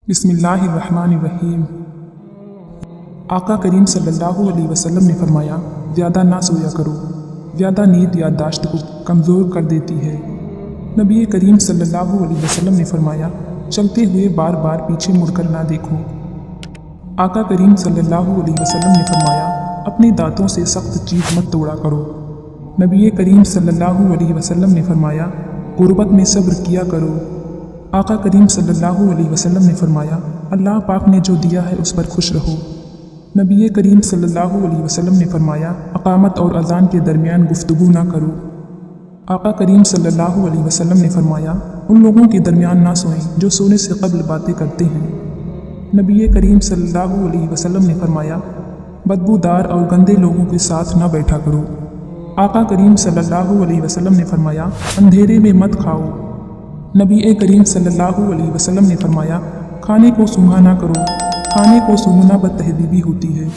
बिस्मिल्लाहिर्रहमानिर्रहीम। आका करीम सल्लल्लाहु अलैहि वसल्लम ने फरमाया, ज़्यादा ना सोया करो, ज़्यादा नींद याददाश्त को कमज़ोर कर देती है। नबी करीम सल्लल्लाहु अलैहि वसल्लम ने फरमाया, चलते हुए बार बार पीछे मुड़कर ना देखो। आका करीम सल्लल्लाहु अलैहि वसल्लम ने फरमाया, अपने दांतों से सख्त चीज़ मत तोड़ा करो। नबी करीम सल्लल्लाहु अलैहि वसल्लम ने फरमाया, गुर्बत में सब्र किया करो। आका करीम सल्लल्लाहु अलैहि वसल्लम ने फरमाया, अल्लाह पाक ने जो दिया है उस पर खुश रहो। नबी करीम सल्लल्लाहु अलैहि वसल्लम ने फरमाया, अकामत और अजान के दरमियान गुफ्तगू ना करो। आका करीम सल्लल्लाहु अलैहि वसल्लम ने फरमाया, उन लोगों के दरमियान ना सोएं जो सोने से कब्ल बातें करते हैं। नबी करीम सल्लल्लाहु अलैहि वसल्लम ने फरमाया, बदबूदार और गंदे लोगों के साथ ना बैठा करो। आका करीम सल्लल्लाहु अलैहि वसल्लम ने फरमाया, अंधेरे में मत खाओ। नबी करीम सल्लल्लाहु अलैहि वसल्लम ने फरमाया, खाने को सूंघा ना करो, खाने को सूंघना बदतहजीबी होती है।